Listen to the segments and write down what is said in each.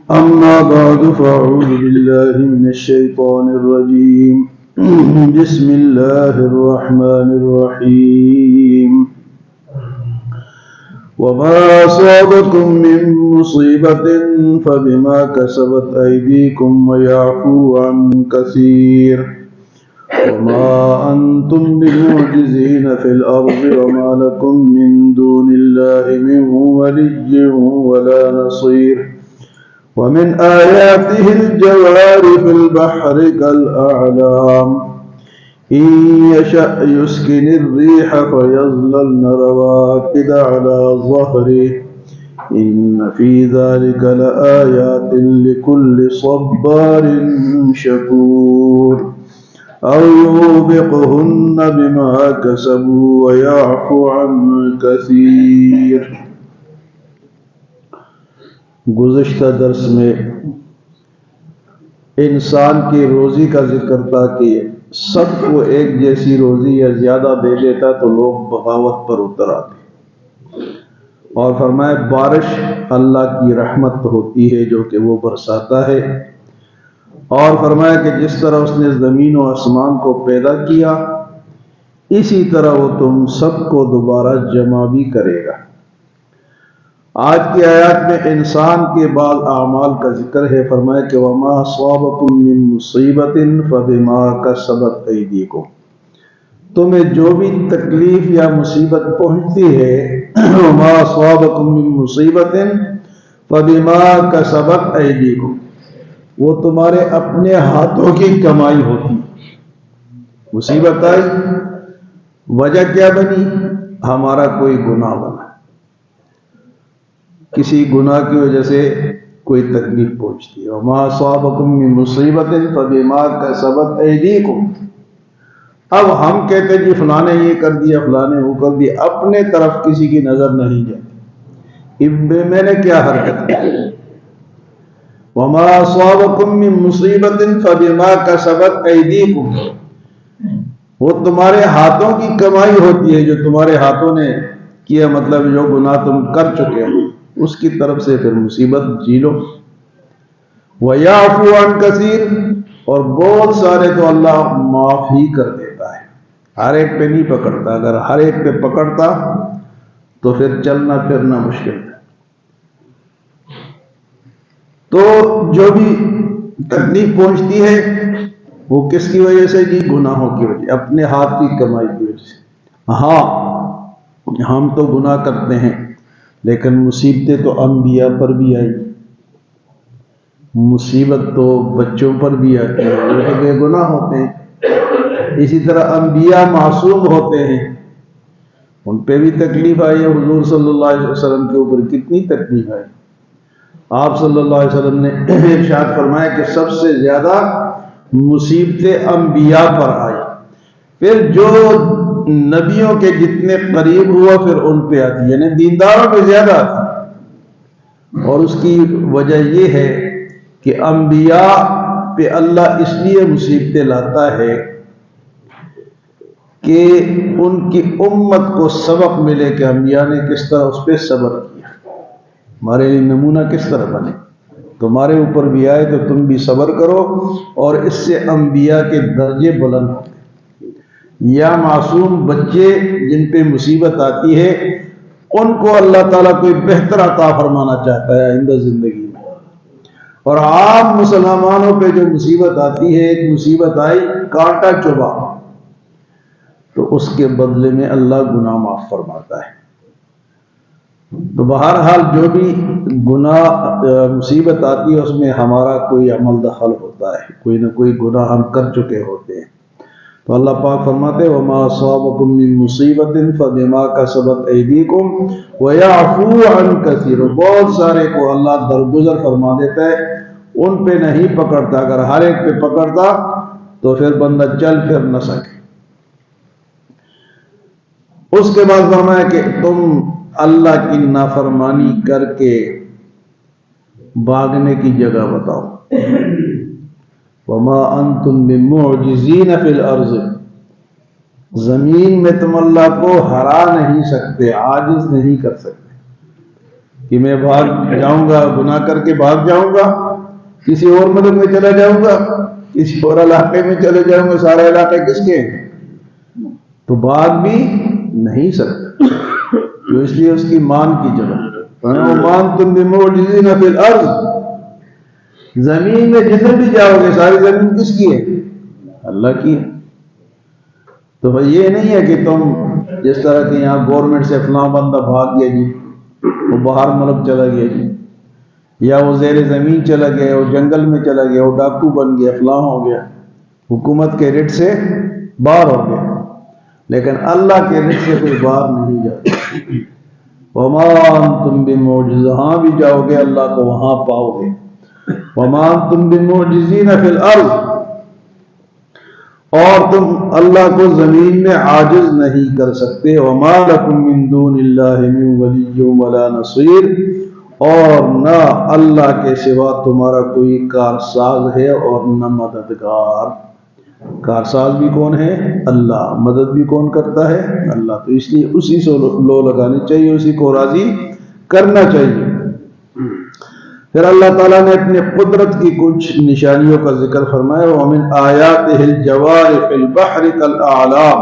أما بعد فأعوذ بالله من الشيطان الرجيم بسم الله الرحمن الرحيم وما أصابكم من مصيبة فبما كسبت أيديكم ويعفو عن كثير وما أنتم بمعجزين في الأرض وما لكم من دون الله من ولي ولا نصير ومن آياته الجوار في البحر كالأعلام إن يشأ يسكن الريح فيظللن رواكد على ظهره إن في ذلك لآيات لكل صبار شكور أو يوبقهن بما كسبوا ويعفو عن كثير. گزشتہ درس میں انسان کی روزی کا ذکر تھا کہ سب کو ایک جیسی روزی یا زیادہ دے دیتا تو لوگ بغاوت پر اتر آتے، اور فرمایا بارش اللہ کی رحمت ہوتی ہے جو کہ وہ برساتا ہے، اور فرمایا کہ جس طرح اس نے زمین و آسمان کو پیدا کیا اسی طرح وہ تم سب کو دوبارہ جمع بھی کرے گا. آج کی آیات میں انسان کے بعض اعمال کا ذکر ہے. فرمایا کہ وما اصابکم من مصیبت فبما کسبت ایدیکم، تمہیں جو بھی تکلیف یا مصیبت پہنچتی ہے وما اصابکم من مصیبت فبما کسبت ایدیکم، وہ تمہارے اپنے ہاتھوں کی کمائی ہوتی. مصیبت آئی، وجہ کیا بنی؟ ہمارا کوئی گناہ بنا، کسی گناہ کی وجہ سے کوئی تکلیف پہنچتی ہے. وما اصابکم من مصیبت فبما کسبت ایدیکم. اب ہم کہتے ہیں جی فلاں نے یہ کر دیا، فلاں نے وہ کر دیا، اپنے طرف کسی کی نظر نہیں جاتی، میں نے کیا حرکت کی. وما اصابکم من مصیبت فبما کسبت ایدیکم، وہ تمہارے ہاتھوں کی کمائی ہوتی ہے جو تمہارے ہاتھوں نے کیا، مطلب جو گناہ تم کر چکے ہو اس کی طرف سے پھر مصیبت جی لو. وَيَعْفُو عَنْ كَثِيرٍ، اور بہت سارے تو اللہ معاف ہی کر دیتا ہے، ہر ایک پہ نہیں پکڑتا. اگر ہر ایک پہ پکڑتا تو پھر چلنا پھرنا مشکل ہے. تو جو بھی تکلیف پہنچتی ہے وہ کس کی وجہ سے جی؟ گناہوں کی وجہ، اپنے ہاتھ کی کمائی کی وجہ سے. ہاں ہم تو گناہ کرتے ہیں لیکن مصیبتیں تو انبیاء پر بھی آئی، مصیبت تو بچوں پر بھی آتی ہے، وہ بے گناہ ہوتے ہیں. اسی طرح انبیاء معصوم ہوتے ہیں، ان پہ بھی تکلیف آئی ہے. حضور صلی اللہ علیہ وسلم کے اوپر کتنی تکلیف آئی. آپ صلی اللہ علیہ وسلم نے ارشاد فرمایا کہ سب سے زیادہ مصیبتیں انبیاء پر آئی، پھر جو نبیوں کے جتنے قریب ہوا پھر ان پہ آتی، یعنی دینداروں پہ زیادہ آتی. اور اس کی وجہ یہ ہے کہ انبیاء پہ اللہ اس لیے مصیبتیں لاتا ہے کہ ان کی امت کو سبق ملے کہ انبیاء نے کس طرح اس پہ صبر کیا، ہمارے لیے نمونہ کس طرح بنے. تمہارے اوپر بھی آئے تو تم بھی صبر کرو، اور اس سے انبیاء کے درجے بلند ہوتے. یا معصوم بچے جن پہ مصیبت آتی ہے ان کو اللہ تعالیٰ کوئی بہتر عطا فرمانا چاہتا ہے آئندہ زندگی میں. اور عام مسلمانوں پہ جو مصیبت آتی ہے، ایک مصیبت آئی کانٹا چبھا، تو اس کے بدلے میں اللہ گناہ معاف فرماتا ہے. تو بہرحال جو بھی گناہ مصیبت آتی ہے اس میں ہمارا کوئی عمل دخل ہوتا ہے، کوئی نہ کوئی گناہ ہم کر چکے ہوتے ہیں. تو اللہ پاک فرماتے ہیں وما اصابکم من مصیبت فبما کسبت ایدیکم ویعفو عن کثیر، بہت سارے کو اللہ درگزر فرما دیتا ہے، ان پہ نہیں پکڑتا. اگر ہر ایک پہ پکڑتا تو پھر بندہ چل پھر نہ سکے. اس کے بعد فرمایا کہ تم اللہ کی نافرمانی کر کے بھاگنے کی جگہ بتاؤ. وما انتم بمعجزین فی الارض، زمین میں تم اللہ کو ہرا نہیں سکتے، عاجز نہیں کر سکتے. کہ میں بھاگ جاؤں گا، گناہ کر کے بھاگ جاؤں گا، کسی اور ملک میں چلا جاؤں گا، کسی اور علاقے میں چلے جاؤں گا، سارا علاقے کس کے ہیں؟ تو بھاگ بھی نہیں سکتا، تو اس لیے اس کی مان کی جگہ مان تم بمعجزین فی الارض، زمین میں جتنے بھی جاؤ گے ساری زمین کس کی ہے؟ اللہ کی ہے۔ تو یہ نہیں ہے کہ تم جس طرح کہ یہاں گورنمنٹ سے فلاں بندہ بھاگ گیا جی، وہ باہر ملک چلا گیا جی، یا وہ زیر زمین چلا گیا، وہ جنگل میں چلا گیا، وہ ڈاکو بن گیا، فلاں ہو گیا، حکومت کے رٹ سے باہر ہو گیا، لیکن اللہ کے رٹ سے کوئی باہر نہیں جاتا۔ وما انتم بمعجزین، ہاں بھی جاؤ گے اللہ کو وہاں پاؤ گے۔ وما انتم بمعجزین فی الارض، اور تم اللہ کو زمین میں عاجز نہیں کر سکتے۔ وما لکم من دون اللہ من ولی ولا نصیر، اور نہ اللہ کے سوا تمہارا کوئی کارساز ہے اور نہ مددگار۔ کارساز بھی کون ہے؟ اللہ۔ مدد بھی کون کرتا ہے؟ اللہ۔ تو اس لیے اسی سے لو لگانی چاہیے، اسی کو راضی کرنا چاہیے۔ پھر اللہ تعالیٰ نے اپنے قدرت کی کچھ نشانیوں کا ذکر فرمایا، وَمِنْ آیَاتِهِ الْجَوَارِ فِي الْبَحْرِ كَالْأَعْلَامِ،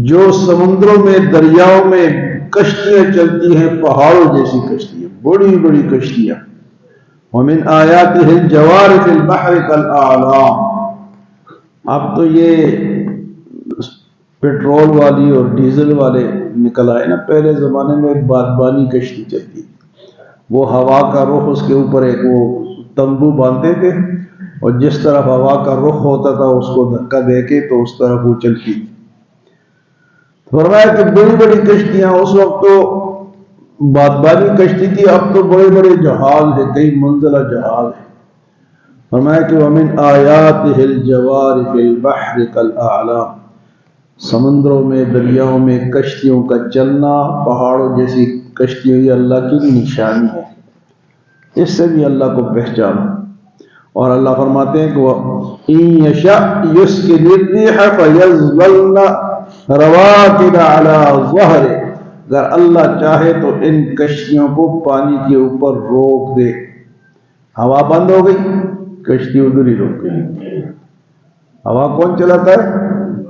جو سمندروں میں، دریاؤں میں کشتیاں چلتی ہیں پہاڑوں جیسی کشتیاں، بڑی بڑی کشتیاں۔ وَمِنْ آیَاتِهِ الْجَوَارِ فِي الْبَحْرِ كَالْأَعْلَامِ، اب تو یہ پیٹرول والی اور ڈیزل والے نکل آئے نا، پہلے زمانے میں بادبانی کشتی چلتی، وہ ہوا کا رخ اس کے اوپر ایک وہ تمبو باندھتے تھے، اور جس طرف ہوا کا رخ ہوتا تھا اس کو دھکا دے کے تو اس طرف وہ چلتی تھی۔ فرمایا کہ بڑی بڑی کشتیاں، اس وقت تو بادبانی کشتی تھی، اب تو بڑے بڑے جہاز ہیں، کئی منزلہ جہاز ہیں۔ فرمایا کہ وَمِنْ آیَاتِهِ الْجَوَارِ فِي الْبَحْرِ كَالْأَعْلَامِ، سمندروں میں، دریاؤں میں کشتیوں کا چلنا پہاڑوں جیسی کشتیوں، یہ اللہ کی نشانی ہے، اس سے بھی اللہ کو پہچانو۔ اور اللہ فرماتے ہیں کہ وَإِن يَشَأْ يُسْكِنِ الرِّيحَ فَيَظْلَلْنَ رَوَاكِدَ عَلَى ظَهْرِهِ، اگر اللہ چاہے تو ان کشتیوں کو پانی کے اوپر روک دے۔ ہوا بند ہو گئی، کشتی ادھر ہی رک گئی۔ ہوا کون چلاتا ہے؟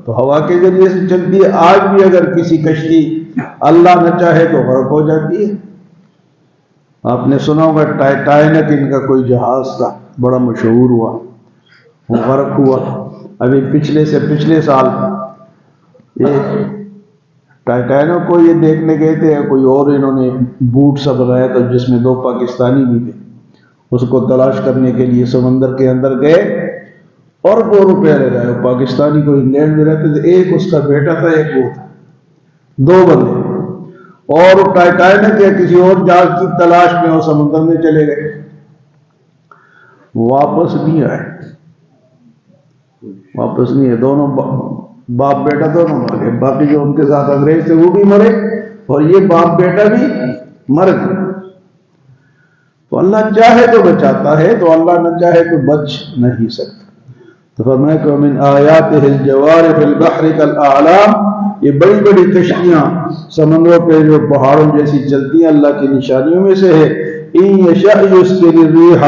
تو ہوا کے ذریعے سے چلتی ہے۔ آج بھی اگر کسی کشتی اللہ نہ چاہے تو غرق ہو جاتی ہے۔ آپ نے سنا ہوگا ٹائٹینک ان کا کوئی جہاز تھا، بڑا مشہور ہوا، وہ غرق ہوا۔ ابھی پچھلے سال یہ ٹائٹینک کو یہ دیکھنے گئے تھے، کوئی اور انہوں نے بوٹ سا بنایا تھا جس میں 2 پاکستانی بھی تھے، اس کو تلاش کرنے کے لیے سمندر کے اندر گئے، اربوں روپے لگائے۔ پاکستانی کو انگلینڈ میں رہتے تھے، ایک اس کا بیٹا تھا، ایک وہ تھا، 2 بندے، اور ٹائٹینک یا کسی اور جہاز کی تلاش میں وہ سمندر میں چلے گئے، واپس نہیں آئے، دونوں باپ بیٹا دونوں مر گئے، باقی جو ان کے ساتھ انگریز تھے وہ بھی مرے، اور یہ باپ بیٹا بھی مر گئے۔ تو اللہ چاہے تو بچاتا ہے، تو اللہ نہ چاہے تو بچ نہیں سکتا۔ تو فرمایا کہ وَمِنْ آیَاتِهِ الْجَوَارِ فِي الْبَحْرِ كَالْأَعْلَامِ، یہ بڑی بڑی کشتیاں سمندروں پہ جو پہاڑوں جیسی چلتی ہیں اللہ کی نشانیوں میں سے ہے۔ إِن يَشَأْ يُسْكِنِ الرِّيحَ،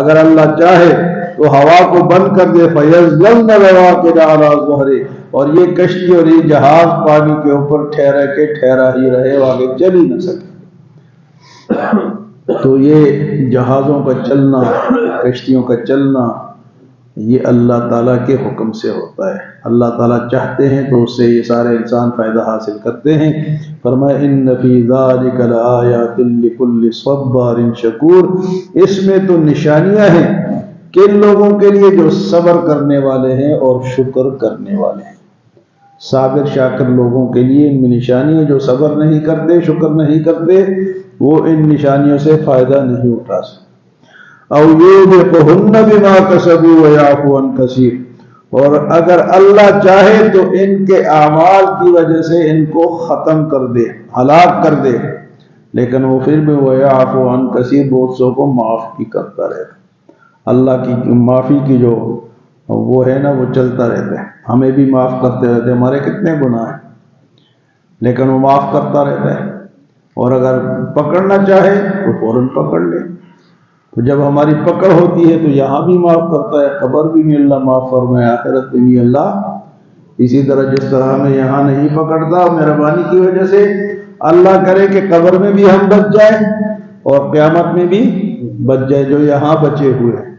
اگر اللہ چاہے تو ہوا کو بند کر دے، فَيَظْلَلْنَ رَوَاكِدَ عَلَى ظَهْرِهِ، اور یہ کشتی اور یہ جہاز پانی کے اوپر ٹھہرا ہی رہے، وہ آگے چل ہی نہ سکے۔ تو یہ جہازوں کا چلنا، کشتیوں کا چلنا، یہ اللہ تعالیٰ کے حکم سے ہوتا ہے۔ اللہ تعالیٰ چاہتے ہیں تو اس سے یہ سارے انسان فائدہ حاصل کرتے ہیں۔ فرمایا إِنَّ فِي ذَلِكَ لَآيَاتٍ لِكُلِّ صَبَّارٍ شَكُورٍ، اس میں تو نشانیاں ہیں کن لوگوں کے لیے؟ جو صبر کرنے والے ہیں اور شکر کرنے والے ہیں۔ صابر شاکر لوگوں کے لیے ان میں نشانی ہے۔ جو صبر نہیں کرتے، شکر نہیں کرتے، وہ ان نشانیوں سے فائدہ نہیں اٹھا سکتے۔ او یوبقہن بما کسبوا ویعفو عن کثیر، اور اگر اللہ چاہے تو ان کے اعمال کی وجہ سے ان کو ختم کر دے، ہلاک کر دے، لیکن وہ پھر بھی ویعفو عن کثیر، بہت سو کو معاف بھی کرتا رہتا۔ اللہ کی معافی کی جو وہ ہے نا، وہ چلتا رہتا ہے۔ ہمیں بھی معاف کرتے رہتے، ہمارے کتنے گناہ ہیں، لیکن وہ معاف کرتا رہتا ہے۔ اور اگر پکڑنا چاہے تو فوراً پکڑ لے۔ تو جب ہماری پکڑ ہوتی ہے تو یہاں بھی معاف کرتا ہے، قبر بھی میں اللہ معاف فرمائے، آخرت میں بھی اللہ اسی طرح جس طرح ہمیں یہاں نہیں پکڑتا، مہربانی کی وجہ سے اللہ کرے کہ قبر میں بھی ہم بچ جائیں اور قیامت میں بھی بچ جائے جو یہاں بچے ہوئے ہیں،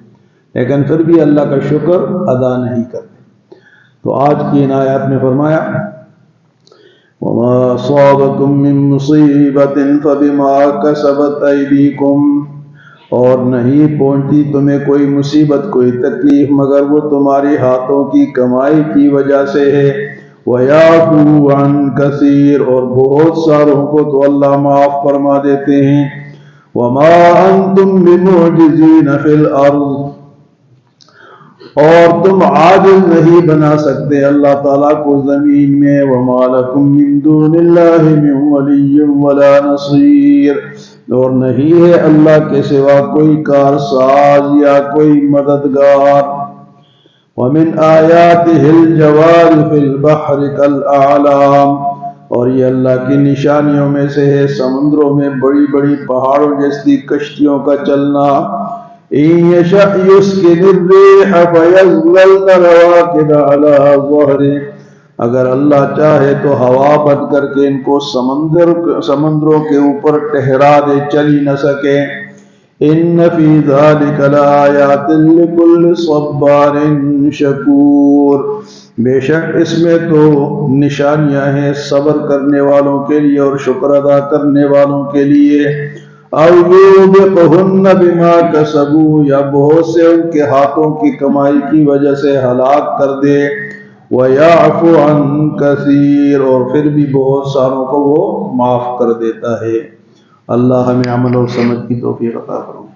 لیکن پھر بھی اللہ کا شکر ادا نہیں کرتے۔ تو آج کی ان آیات میں فرمایا وَمَا أَصَابَكُم مِّن مُّصِيبَةٍ فَبِمَا كَسَبَتْ أَيْدِيكُمْ، اور نہیں پہنچتی تمہیں کوئی مصیبت کوئی تکلیف مگر وہ تمہاری ہاتھوں کی کمائی کی وجہ سے ہے، وَيَعْفُو عَن كَثِيرٍ، اور بہت ساروں کو تو اللہ معاف فرما دیتے ہیں، وَمَا أَنتُم بِمُعْجِزِينَ فِي الْأَرْضِ، اور تم عاجز نہیں بنا سکتے اللہ تعالیٰ کو زمین میں، وَمَا لَكُم مِّن دُونِ اللَّهِ مِن وَلِيٍّ وَلَا نَصِيرٍ، اور نہیں ہے اللہ کے سوا کوئی کارساز یا کوئی مددگار۔ وَمِنْ آيَاتِهِ الْجَوَارِ فِي الْبَحْرِ كَالْأَعْلَامِ، اور یہ اللہ کی نشانیوں میں سے ہے سمندروں میں بڑی بڑی پہاڑوں جیسی کشتیوں کا چلنا، إِن يَشَأْ يُسْكِنِ الرِّيحَ فَيَظْلَلْنَ رَوَاكِدَ عَلَى ظَهْرِهِ، اگر اللہ چاہے تو ہوا بن کر کے ان کو سمندروں کے اوپر ٹہرا دے، چل ہی نہ سکے۔ إِنَّ فِي ذَلِكَ لَآيَاتٍ لِكُلِّ صَبَّارٍ شَكُورٍ، بے شک اس میں تو نشانیاں ہیں صبر کرنے والوں کے لیے اور شکر ادا کرنے والوں کے لیے۔ أَوْ يُوبِقْهُنَّ بِمَا كَسَبُوا، یا بہت سے ان کے ہاتھوں کی کمائی کی وجہ سے ہلاک کر دے، وَيَعْفُ عَن كَثِيرٍ، اور پھر بھی بہت ساروں کو وہ معاف کر دیتا ہے۔ اللہ ہمیں عمل اور سمجھ کی توفیق عطا فرمائے۔